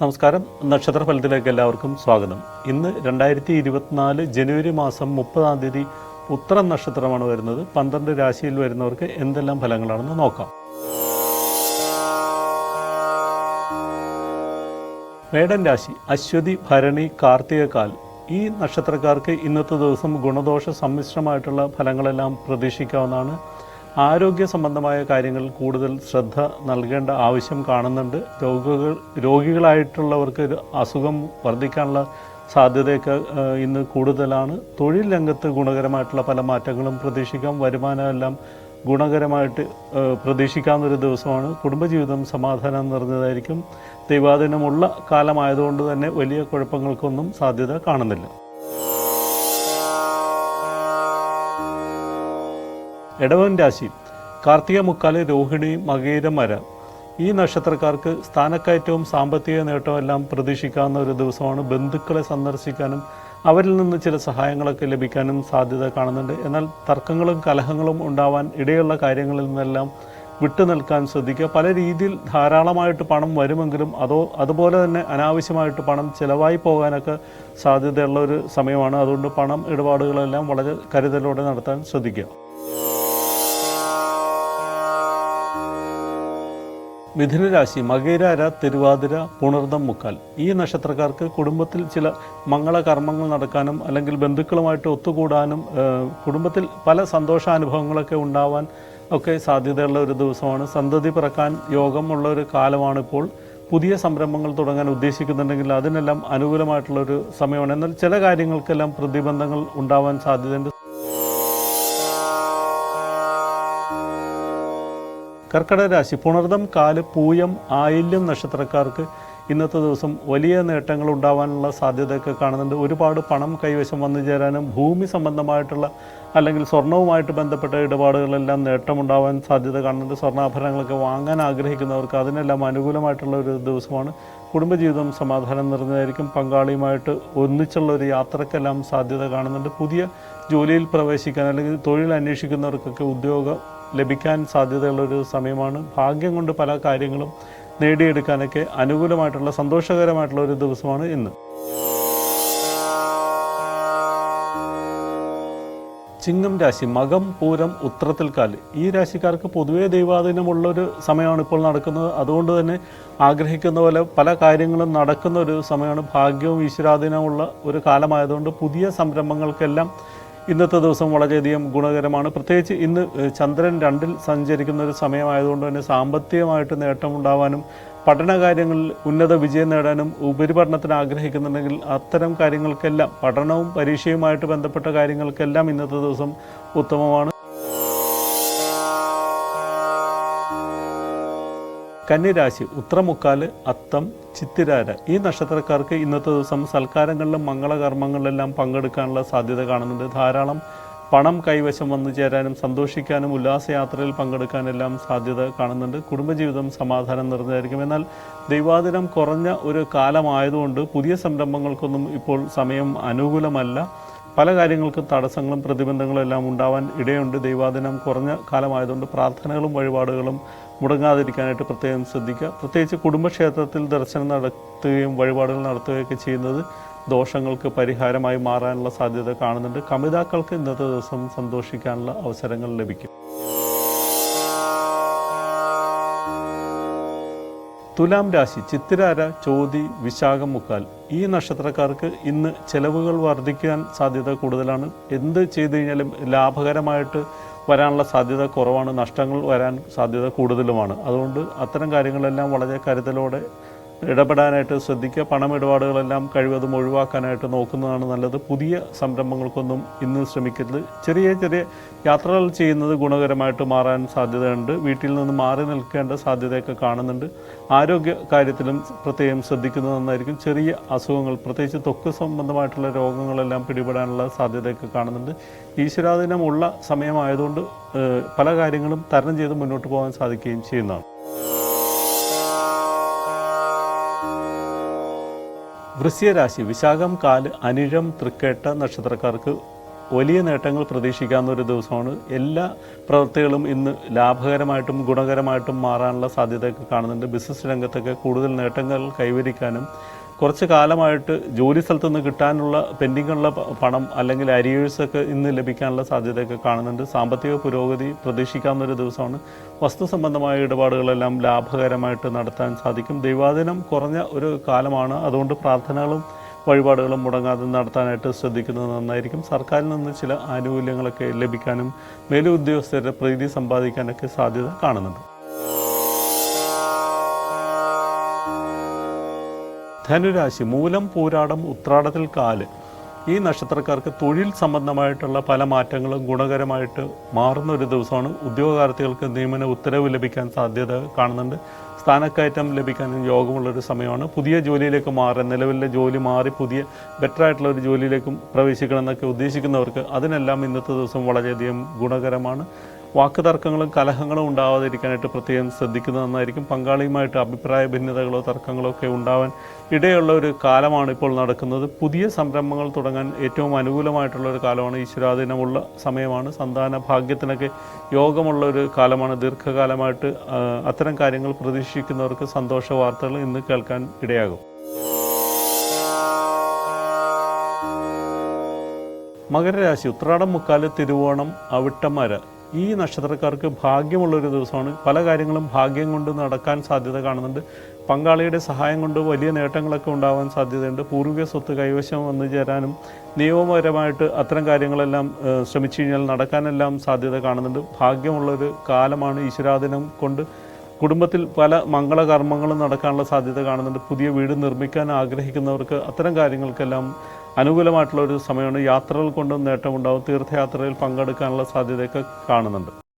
നമസ്കാരം. നക്ഷത്രഫലത്തിലേക്ക് എല്ലാവർക്കും സ്വാഗതം. ഇന്ന് 2024 ജനുവരി മാസം 30-ാം തീയതി ഉത്തരം നക്ഷത്രമാണ് വരുന്നത്. 12 രാശിയിൽ വരുന്നവർക്ക് എന്തെല്ലാം ഫലങ്ങളാണെന്ന് നോക്കാം. മേടൻ രാശി, അശ്വതി, ഭരണി, കാർത്തികകാൽ ഈ നക്ഷത്രക്കാർക്ക് ഇന്നത്തെ ദിവസം ഗുണദോഷ സമ്മിശ്രമായിട്ടുള്ള ഫലങ്ങളെല്ലാം പ്രതീക്ഷിക്കാവുന്നതാണ്. ആരോഗ്യ സംബന്ധമായ കാര്യങ്ങളിൽ കൂടുതൽ ശ്രദ്ധ നൽകേണ്ട ആവശ്യം കാണുന്നുണ്ട്. രോഗികളായിട്ടുള്ളവർക്ക് അസുഖം വർദ്ധിക്കാനുള്ള സാധ്യതയൊക്കെ ഇന്ന് കൂടുതലാണ്. തൊഴിൽ രംഗത്ത് ഗുണകരമായിട്ടുള്ള പല മാറ്റങ്ങളും പ്രതീക്ഷിക്കാം. വരുമാനമെല്ലാം ഗുണകരമായിട്ട് പ്രതീക്ഷിക്കാവുന്നൊരു ദിവസമാണ്. കുടുംബജീവിതം സമാധാനം നിറഞ്ഞതായിരിക്കും. ദൈവാധീനമുള്ള കാലമായതുകൊണ്ട് തന്നെ വലിയ കുഴപ്പങ്ങൾക്കൊന്നും സാധ്യത കാണുന്നില്ല. ഇടവൻ രാശി, കാർത്തിക, മുക്കാല്, രോഹിണി, മകയിര, മര ഈ നക്ഷത്രക്കാർക്ക് സ്ഥാനക്കയറ്റവും സാമ്പത്തിക നേട്ടവും എല്ലാം പ്രതീക്ഷിക്കാവുന്ന ഒരു ദിവസമാണ്. ബന്ധുക്കളെ സന്ദർശിക്കാനും അവരിൽ നിന്ന് ചില സഹായങ്ങളൊക്കെ ലഭിക്കാനും സാധ്യത കാണുന്നുണ്ട്. എന്നാൽ തർക്കങ്ങളും കലഹങ്ങളും ഉണ്ടാവാൻ ഇടയുള്ള കാര്യങ്ങളിൽ നിന്നെല്ലാം വിട്ടു നിൽക്കാൻ ശ്രദ്ധിക്കുക. പല രീതിയിൽ ധാരാളമായിട്ട് പണം വരുമെങ്കിലും അതുപോലെ തന്നെ അനാവശ്യമായിട്ട് പണം ചിലവായി പോകാനൊക്കെ സാധ്യതയുള്ള ഒരു സമയമാണ്. അതുകൊണ്ട് പണം ഇടപാടുകളെല്ലാം വളരെ കരുതലോടെ നടത്താൻ ശ്രദ്ധിക്കുക. മിഥുനരാശി, മകയിര, തിരുവാതിര, പുണർദം, മുക്കാൽ ഈ നക്ഷത്രക്കാർക്ക് കുടുംബത്തിൽ ചില മംഗളകർമ്മങ്ങൾ നടക്കാനും അല്ലെങ്കിൽ ബന്ധുക്കളുമായിട്ട് ഒത്തുകൂടാനും കുടുംബത്തിൽ പല സന്തോഷാനുഭവങ്ങളൊക്കെ ഉണ്ടാവാൻ ഒക്കെ സാധ്യതയുള്ള ഒരു ദിവസമാണ്. സന്തതി പിറക്കാൻ യോഗമുള്ള ഒരു കാലമാണിപ്പോൾ. പുതിയ സംരംഭങ്ങൾ തുടങ്ങാൻ ഉദ്ദേശിക്കുന്നുണ്ടെങ്കിൽ അതിനെല്ലാം അനുകൂലമായിട്ടുള്ളൊരു സമയമാണ്. എന്നാൽ ചില കാര്യങ്ങൾക്കെല്ലാം പ്രതിബന്ധങ്ങൾ ഉണ്ടാവാൻ സാധ്യതയുണ്ട്. കർക്കിടക രാശി, പുണർദം, കാല്, പൂയം, ആയില്യം നക്ഷത്രക്കാർക്ക് ഇന്നത്തെ ദിവസം വലിയ നേട്ടങ്ങൾ ഉണ്ടാവാനുള്ള സാധ്യതയൊക്കെ കാണുന്നുണ്ട്. ഒരുപാട് പണം കൈവശം വന്നു ചേരാനും ഭൂമി സംബന്ധമായിട്ടുള്ള അല്ലെങ്കിൽ സ്വർണവുമായിട്ട് ബന്ധപ്പെട്ട ഇടപാടുകളെല്ലാം നേട്ടമുണ്ടാവാൻ സാധ്യത കാണുന്നുണ്ട്. സ്വർണ്ണാഭരണങ്ങളൊക്കെ വാങ്ങാൻ ആഗ്രഹിക്കുന്നവർക്ക് അതിനെല്ലാം അനുകൂലമായിട്ടുള്ള ഒരു ദിവസമാണ്. കുടുംബജീവിതം സമാധാനം നിറഞ്ഞതായിരിക്കും. പങ്കാളിയുമായിട്ട് ഒന്നിച്ചുള്ള ഒരു യാത്രക്കെല്ലാം സാധ്യത കാണുന്നുണ്ട്. പുതിയ ജോലിയിൽ പ്രവേശിക്കാൻ അല്ലെങ്കിൽ തൊഴിൽ അന്വേഷിക്കുന്നവർക്കൊക്കെ ഉദ്യോഗം ലഭിക്കാൻ സാധ്യതയുള്ളൊരു സമയമാണ്. ഭാഗ്യം കൊണ്ട് പല കാര്യങ്ങളും നേടിയെടുക്കാനൊക്കെ അനുകൂലമായിട്ടുള്ള സന്തോഷകരമായിട്ടുള്ള ഒരു ദിവസമാണ് ഇന്ന്. ചിങ്ങം രാശി, മകം, പൂരം, ഉത്രത്തിൽക്കാൽ ഈ രാശിക്കാർക്ക് പൊതുവേ ദൈവാധീനമുള്ളൊരു സമയമാണ് ഇപ്പോൾ നടക്കുന്നത്. അതുകൊണ്ട് തന്നെ ആഗ്രഹിക്കുന്ന പോലെ പല കാര്യങ്ങളും നടക്കുന്ന ഒരു സമയമാണ്. ഭാഗ്യവും ഈശ്വരാധീനമുള്ള ഒരു കാലമായതുകൊണ്ട് പുതിയ സംരംഭങ്ങൾക്കെല്ലാം ഇന്നത്തെ ദിവസം വളരെയധികം ഗുണകരമാണ്. പ്രത്യേകിച്ച് ഇന്ന് ചന്ദ്രൻ 2-ൽ സഞ്ചരിക്കുന്ന ഒരു സമയമായതുകൊണ്ട് തന്നെ സാമ്പത്തികമായിട്ട് നേട്ടമുണ്ടാവാനും പഠന കാര്യങ്ങളിൽ ഉന്നത വിജയം നേടാനും ഉപരിപഠനത്തിന് ആഗ്രഹിക്കുന്നുണ്ടെങ്കിൽ അത്തരം കാര്യങ്ങൾക്കെല്ലാം പഠനവും പരീക്ഷയുമായിട്ട് ബന്ധപ്പെട്ട കാര്യങ്ങൾക്കെല്ലാം ഇന്നത്തെ ദിവസം ഉത്തമമാണ്. കന്നിരാശി, ഉത്രമുക്കാല്, അത്തം, ചിത്തിരാര ഈ നക്ഷത്രക്കാർക്ക് ഇന്നത്തെ ദിവസം സൽക്കാരങ്ങളിലും മംഗളകർമ്മങ്ങളിലെല്ലാം പങ്കെടുക്കാനുള്ള സാധ്യത കാണുന്നുണ്ട്. ധാരാളം പണം കൈവശം വന്നു ചേരാനും സന്തോഷിക്കാനും ഉല്ലാസയാത്രയിൽ പങ്കെടുക്കാനെല്ലാം സാധ്യത കാണുന്നുണ്ട്. കുടുംബജീവിതം സമാധാനം നിറഞ്ഞതായിരിക്കും. എന്നാൽ ദൈവാധീനം കുറഞ്ഞ ഒരു കാലമായതുകൊണ്ട് പുതിയ സംരംഭങ്ങൾക്കൊന്നും ഇപ്പോൾ സമയം അനുകൂലമല്ല. പല കാര്യങ്ങൾക്കും തടസ്സങ്ങളും പ്രതിബന്ധങ്ങളും എല്ലാം ഉണ്ടാവാൻ ഇടയുണ്ട്. ദൈവാധീനം കുറഞ്ഞ കാലമായതുകൊണ്ട് പ്രാർത്ഥനകളും വഴിപാടുകളും മുടങ്ങാതിരിക്കാനായിട്ട് പ്രത്യേകം ശ്രദ്ധിക്കുക. പ്രത്യേകിച്ച് കുടുംബക്ഷേത്രത്തിൽ ദർശനം നടത്തുകയും വഴിപാടുകൾ നടത്തുകയൊക്കെ ചെയ്യുന്നത് ദോഷങ്ങൾക്ക് പരിഹാരമായി മാറാനുള്ള സാധ്യത കാണുന്നുണ്ട്. കമിതാക്കൾക്ക് ഇന്നത്തെ ദിവസം സന്തോഷിക്കാനുള്ള അവസരങ്ങൾ ലഭിക്കും. തുലാം രാശി, ചിത്തിരാര, ചോതി, വിശാഖം, മുക്കാൽ ഈ നക്ഷത്രക്കാർക്ക് ഇന്ന് ചെലവുകൾ വർദ്ധിക്കാൻ സാധ്യത കൂടുതലാണ്. എന്ത് ചെയ്തു കഴിഞ്ഞാലും ലാഭകരമായിട്ട് വരാനുള്ള സാധ്യത കുറവാണ്. നഷ്ടങ്ങൾ വരാൻ സാധ്യത കൂടുതലുമാണ്. അതുകൊണ്ട് അത്തരം കാര്യങ്ങളെല്ലാം വളരെ കരുതലോടെ ഇടപെടാനായിട്ട് ശ്രദ്ധിക്കുക. പണമിടപാടുകളെല്ലാം കഴിവതും ഒഴിവാക്കാനായിട്ട് നോക്കുന്നതാണ് നല്ലത്. പുതിയ സംരംഭങ്ങൾക്കൊന്നും ഇന്ന് ശ്രമിക്കരുത്. ചെറിയ ചെറിയ യാത്രകൾ ചെയ്യുന്നത് ഗുണകരമായിട്ട് മാറാൻ സാധ്യതയുണ്ട്. വീട്ടിൽ നിന്ന് മാറി നിൽക്കേണ്ട സാധ്യതയൊക്കെ കാണുന്നുണ്ട്. ആരോഗ്യ കാര്യത്തിലും പ്രത്യേകം ശ്രദ്ധിക്കുന്നത് നന്നായിരിക്കും. ചെറിയ അസുഖങ്ങൾ, പ്രത്യേകിച്ച് ത്വക്ക് സംബന്ധമായിട്ടുള്ള രോഗങ്ങളെല്ലാം പിടിപെടാനുള്ള സാധ്യതയൊക്കെ കാണുന്നുണ്ട്. ഈശ്വരാധീനമുള്ള സമയമായതുകൊണ്ട് പല കാര്യങ്ങളും തരണം ചെയ്ത് മുന്നോട്ട് പോകാൻ സാധിക്കുകയും ചെയ്യുന്നതാണ്. വൃശ്ചിക രാശി, വിശാഖം, കാല്, അനിഴം, തൃക്കേട്ട നക്ഷത്രക്കാർക്ക് വലിയ നേട്ടങ്ങൾ പ്രതീക്ഷിക്കാവുന്ന ഒരു ദിവസമാണ്. എല്ലാ പ്രവൃത്തികളും ഇന്ന് ലാഭകരമായിട്ടും ഗുണകരമായിട്ടും മാറാനുള്ള സാധ്യതയൊക്കെ കാണുന്നുണ്ട്. ബിസിനസ് രംഗത്തൊക്കെ കൂടുതൽ നേട്ടങ്ങൾ കൈവരിക്കാനും കുറച്ച് കാലമായിട്ട് ജോലി സ്ഥലത്തു നിന്ന് കിട്ടാനുള്ള പെൻഡിങ്ങുള്ള പണം അല്ലെങ്കിൽ അരിയേഴ്സൊക്കെ ഇന്ന് ലഭിക്കാനുള്ള സാധ്യതയൊക്കെ കാണുന്നുണ്ട്. സാമ്പത്തിക പുരോഗതി പ്രതീക്ഷിക്കാവുന്ന ഒരു ദിവസമാണ്. വസ്തു സംബന്ധമായ ഇടപാടുകളെല്ലാം ലാഭകരമായിട്ട് നടത്താൻ സാധിക്കും. ദൈവാധീനം കുറഞ്ഞ ഒരു കാലമാണ്. അതുകൊണ്ട് പ്രാർത്ഥനകളും വഴിപാടുകളും മുടങ്ങാതെ നടത്താനായിട്ട് ശ്രദ്ധിക്കുന്നത് നന്നായിരിക്കും. സർക്കാരിൽ നിന്ന് ചില ആനുകൂല്യങ്ങളൊക്കെ ലഭിക്കാനും മേലുദ്യോഗസ്ഥരുടെ പ്രീതി സമ്പാദിക്കാനൊക്കെ സാധ്യത കാണുന്നുണ്ട്. ധനുരാശി, മൂലം, പൂരാടം, ഉത്രാടത്തിൽ കാല്. ഈ നക്ഷത്രക്കാർക്ക് തൊഴിൽ സംബന്ധമായിട്ടുള്ള പല മാറ്റങ്ങളും ഗുണകരമായിട്ട് മാറുന്ന ഒരു ദിവസമാണ്. ഉദ്യോഗാർത്ഥികൾക്ക് നിയമന ഉത്തരവ് ലഭിക്കാൻ സാധ്യത കാണുന്നുണ്ട്. സ്ഥാനക്കയറ്റം ലഭിക്കാനും യോഗമുള്ളൊരു സമയമാണ്. പുതിയ ജോലിയിലേക്ക് മാറാൻ, നിലവിലെ ജോലി മാറി പുതിയ ബെറ്ററായിട്ടുള്ള ഒരു ജോലിയിലേക്കും പ്രവേശിക്കണമെന്നൊക്കെ ഉദ്ദേശിക്കുന്നവർക്ക് അതിനെല്ലാം ഇന്നത്തെ ദിവസം വളരെയധികം ഗുണകരമാണ്. വാക്ക് തർക്കങ്ങളും കലഹങ്ങളും ഉണ്ടാവാതിരിക്കാനായിട്ട് പ്രത്യേകം ശ്രദ്ധിക്കുന്നത് നന്നായിരിക്കും. പങ്കാളിയുമായിട്ട് അഭിപ്രായ ഭിന്നതകളോ തർക്കങ്ങളോ ഒക്കെ ഉണ്ടാവാൻ ഇടയുള്ള ഒരു കാലമാണ് ഇപ്പോൾ നടക്കുന്നത്. പുതിയ സംരംഭങ്ങൾ തുടങ്ങാൻ ഏറ്റവും അനുകൂലമായിട്ടുള്ള ഒരു കാലമാണ്. ഈശ്വരാധീനമുള്ള സമയമാണ്. സന്താന ഭാഗ്യത്തിനൊക്കെ യോഗമുള്ള ഒരു കാലമാണ്. ദീർഘകാലമായിട്ട് അത്തരം കാര്യങ്ങൾ പ്രതീക്ഷിക്കുന്നവർക്ക് സന്തോഷ വാർത്തകൾ ഇന്ന് കേൾക്കാൻ ഇടയാകും. മകരരാശി, ഉത്രാടം, മുക്കാല്, തിരുവോണം, അവിട്ടമര. ഈ നക്ഷത്രക്കാർക്ക് ഭാഗ്യമുള്ളൊരു ദിവസമാണ്. പല കാര്യങ്ങളും ഭാഗ്യം കൊണ്ട് നടക്കാൻ സാധ്യത കാണുന്നുണ്ട്. പങ്കാളിയുടെ സഹായം കൊണ്ട് വലിയ നേട്ടങ്ങളൊക്കെ ഉണ്ടാവാൻ സാധ്യതയുണ്ട്. പൂർവിക സ്വത്ത് കൈവശം വന്നു ചേരാനും നിയമപരമായിട്ട് അത്തരം കാര്യങ്ങളെല്ലാം ശ്രമിച്ചു കഴിഞ്ഞാൽ നടക്കാനെല്ലാം സാധ്യത കാണുന്നുണ്ട്. ഭാഗ്യമുള്ളൊരു കാലമാണ്. ഈശ്വരാധീനം കൊണ്ട് കുടുംബത്തിൽ പല മംഗളകർമ്മങ്ങളും നടക്കാനുള്ള സാധ്യത കാണുന്നുണ്ട്. പുതിയ വീട് നിർമ്മിക്കാൻ ആഗ്രഹിക്കുന്നവർക്ക് അത്തരം കാര്യങ്ങൾക്കെല്ലാം അനുകൂലമായിട്ടുള്ള ഒരു സമയമാണ്. യാത്രകൾ കൊണ്ടും നേട്ടമുണ്ടാകും. തീർത്ഥയാത്രയിൽ പങ്കെടുക്കാനുള്ള സാധ്യതയൊക്കെ കാണുന്നുണ്ട്.